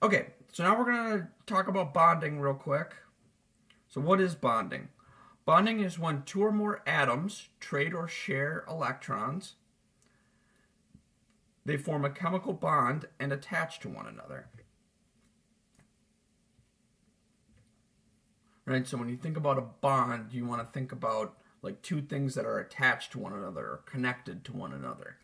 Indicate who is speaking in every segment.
Speaker 1: Okay, so now we're going to talk about bonding real quick. So what is bonding? Bonding is when two or more atoms trade or share electrons. They form a chemical bond and attach to one another. Right, so when you think about a bond, you want to think about like two things that are attached to one another or connected to one another.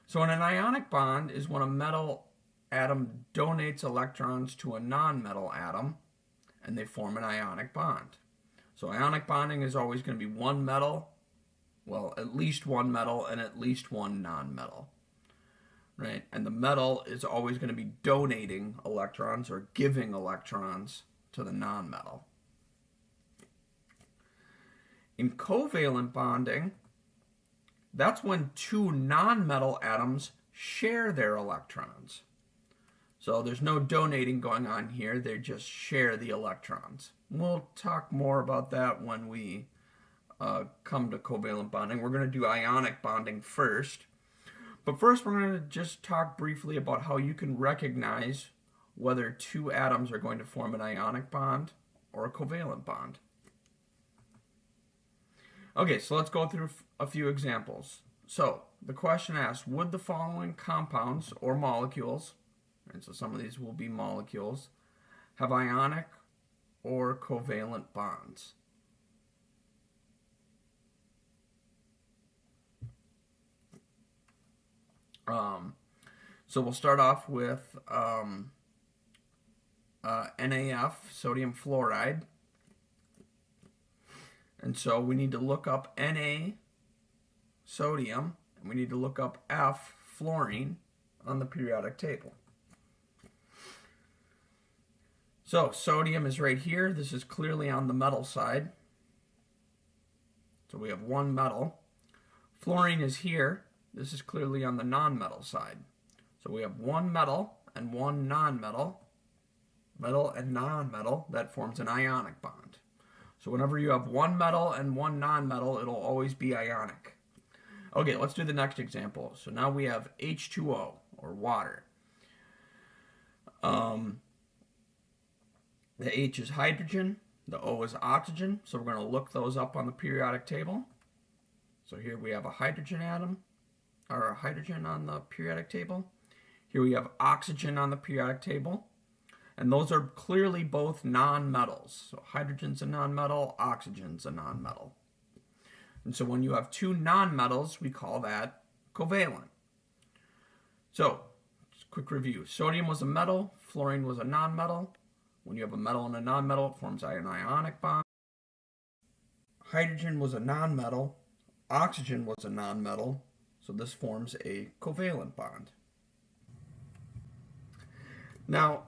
Speaker 1: So an ionic bond is when a metal atom donates electrons to a non-metal atom and they form an ionic bond. So ionic bonding is always going to be one metal, well, at least one metal and at least one non-metal. Right? And the metal is always going to be donating electrons or giving electrons to the non-metal. In covalent bonding, that's when two non-metal atoms share their electrons. So there's no donating going on here, they just share the electrons. We'll talk more about that when we come to covalent bonding. We're going to do ionic bonding first. But first we're going to just talk briefly about how you can recognize whether two atoms are going to form an ionic bond or a covalent bond. Okay, so let's go through a few examples. So the question asks, would the following compounds or molecules, and so some of these will be molecules, have ionic or covalent bonds? So we'll start off with NaF, sodium fluoride. And so we need to look up Na, sodium, and we need to look up F, fluorine, on the periodic table. So sodium is right here. This is clearly on the metal side. So we have one metal. Fluorine is here. This is clearly on the non-metal side. So we have one metal and one non-metal. Metal and non-metal, that forms an ionic bond. So whenever you have one metal and one non-metal, it'll always be ionic. Okay, let's do the next example. So now we have H2O, or water. The H is hydrogen, the O is oxygen, so we're going to look those up on the periodic table. So here we have a hydrogen atom, or a hydrogen on the periodic table. Here we have oxygen on the periodic table. And those are clearly both non-metals. So hydrogen's a non-metal, oxygen's a non-metal. And so when you have two non-metals, we call that covalent. So, just a quick review. Sodium was a metal, fluorine was a non-metal. When you have a metal and a non-metal, it forms an ionic bond. Hydrogen was a non-metal, oxygen was a non-metal, so this forms a covalent bond. Now,